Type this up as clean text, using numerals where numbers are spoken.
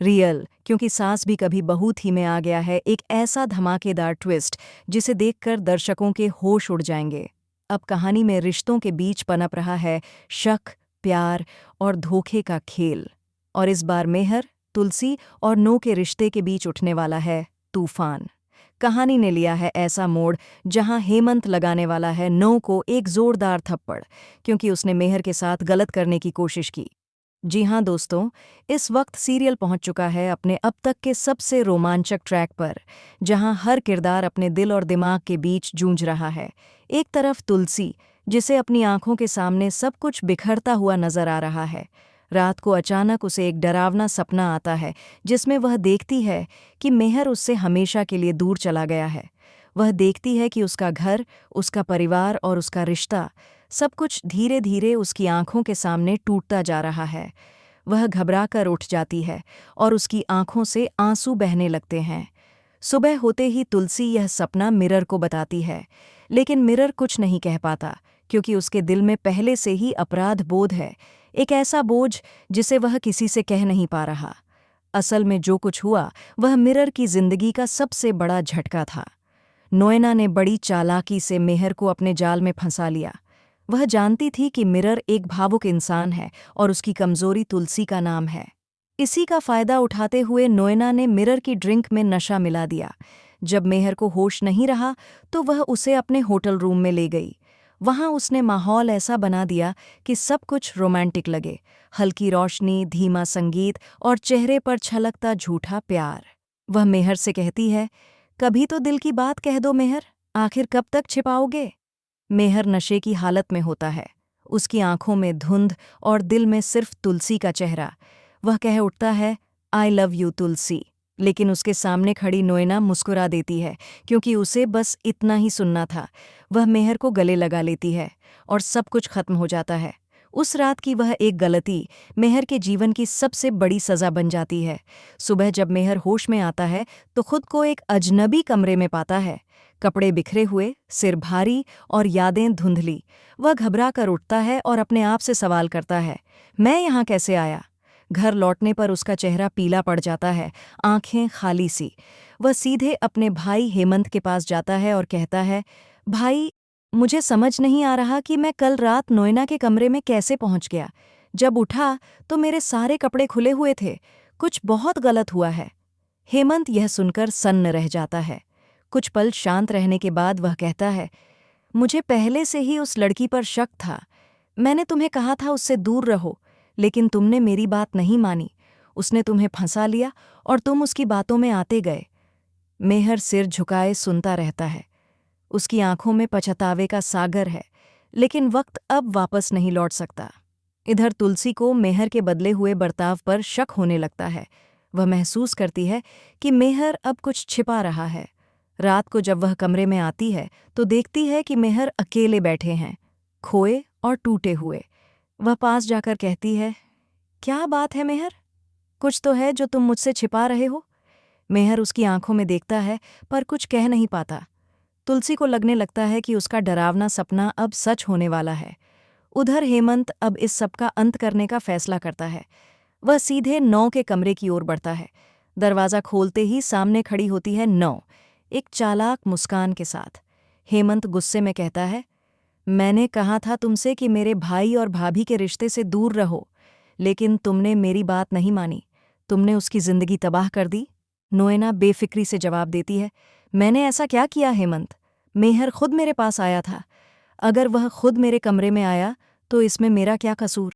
Real, क्योंकि सास भी कभी बहू थी में आ गया है एक ऐसा धमाकेदार ट्विस्ट जिसे देखकर दर्शकों के होश उड़ जाएंगे। अब कहानी में रिश्तों के बीच पनप रहा है शक, प्यार और धोखे का खेल। और इस बार मेहर, तुलसी और नो के रिश्ते के बीच उठने वाला है तूफान। कहानी ने लिया है ऐसा मोड़ जहां हेमंत लगाने वाला है नो को एक जोरदार थप्पड़, क्योंकि उसने मेहर के साथ गलत करने की कोशिश की। जी हाँ दोस्तों, इस वक्त सीरियल पहुंच चुका है अपने अब तक के सबसे रोमांचक ट्रैक पर, जहां हर किरदार अपने दिल और दिमाग के बीच जूझ रहा है। एक तरफ तुलसी, जिसे अपनी आंखों के सामने सब कुछ बिखरता हुआ नजर आ रहा है। रात को अचानक उसे एक डरावना सपना आता है जिसमें वह देखती है कि मेहर उससे हमेशा के लिए दूर चला गया है। वह देखती है कि उसका घर, उसका परिवार और उसका रिश्ता, सब कुछ धीरे धीरे उसकी आंखों के सामने टूटता जा रहा है। वह घबराकर उठ जाती है और उसकी आंखों से आंसू बहने लगते हैं। सुबह होते ही तुलसी यह सपना मिरर को बताती है, लेकिन मिरर कुछ नहीं कह पाता, क्योंकि उसके दिल में पहले से ही अपराध बोध है, एक ऐसा बोझ जिसे वह किसी से कह नहीं पा रहा। असल में जो कुछ हुआ वह मिरर की जिंदगी का सबसे बड़ा झटका था। नोएना ने बड़ी चालाकी से मेहर को अपने जाल में फंसा लिया। वह जानती थी कि मिरर एक भावुक इंसान है और उसकी कमजोरी तुलसी का नाम है। इसी का फायदा उठाते हुए नोएना ने मिरर की ड्रिंक में नशा मिला दिया। जब मेहर को होश नहीं रहा तो वह उसे अपने होटल रूम में ले गई। वहां उसने माहौल ऐसा बना दिया कि सब कुछ रोमांटिक लगे, हल्की रोशनी, धीमा संगीत और चेहरे पर छलकता झूठा प्यार। वह मेहर से कहती है, कभी तो दिल की बात कह दो मेहर, आखिर कब तक छिपाओगे। मेहर नशे की हालत में होता है, उसकी आंखों में धुंध और दिल में सिर्फ तुलसी का चेहरा। वह कह उठता है, आई लव यू तुलसी, लेकिन उसके सामने खड़ी नोएना मुस्कुरा देती है, क्योंकि उसे बस इतना ही सुनना था। वह मेहर को गले लगा लेती है और सब कुछ खत्म हो जाता है। उस रात की वह एक गलती मेहर के जीवन की सबसे बड़ी सजा बन जाती है। सुबह जब मेहर होश में आता है तो खुद को एक अजनबी कमरे में पाता है, कपड़े बिखरे हुए, सिर भारी और यादें धुंधली। वह घबरा कर उठता है और अपने आप से सवाल करता है, मैं यहाँ कैसे आया। घर लौटने पर उसका चेहरा पीला पड़ जाता है, आंखें खाली सी। वह सीधे अपने भाई हेमंत के पास जाता है और कहता है, भाई, मुझे समझ नहीं आ रहा कि मैं कल रात नोएना के कमरे में कैसे पहुंच गया। जब उठा तो मेरे सारे कपड़े खुले हुए थे, कुछ बहुत गलत हुआ है। हेमंत यह सुनकर सन्न रह जाता है। कुछ पल शांत रहने के बाद वह कहता है, मुझे पहले से ही उस लड़की पर शक था। मैंने तुम्हें कहा था उससे दूर रहो, लेकिन तुमने मेरी बात नहीं मानी। उसने तुम्हें फंसा लिया और तुम उसकी बातों में आते गए। मेहर सिर झुकाए सुनता रहता है। उसकी आंखों में पछतावे का सागर है, लेकिन वक्त अब वापस नहीं लौट सकता। इधर तुलसी को मेहर के बदले हुए बर्ताव पर शक होने लगता है। वह महसूस करती है कि मेहर अब कुछ छिपा रहा है। रात को जब वह कमरे में आती है तो देखती है कि मेहर अकेले बैठे हैं, खोए और टूटे हुए। वह पास जाकर कहती है, क्या बात है मेहर, कुछ तो है जो तुम मुझसे छिपा रहे हो। मेहर उसकी आंखों में देखता है पर कुछ कह नहीं पाता। तुलसी को लगने लगता है कि उसका डरावना सपना अब सच होने वाला है। उधर हेमंत अब इस सब का अंत करने का फैसला करता है। वह सीधे नौ के कमरे की ओर बढ़ता है। दरवाज़ा खोलते ही सामने खड़ी होती है नौ, एक चालाक मुस्कान के साथ। हेमंत गुस्से में कहता है, मैंने कहा था तुमसे कि मेरे भाई और भाभी के रिश्ते से दूर रहो, लेकिन तुमने मेरी बात नहीं मानी। तुमने उसकी जिंदगी तबाह कर दी। नोएना बेफिक्री से जवाब देती है, मैंने ऐसा क्या किया हेमंत? मेहर खुद मेरे पास आया था। अगर वह खुद मेरे कमरे में आया तो इसमें मेरा क्या कसूर।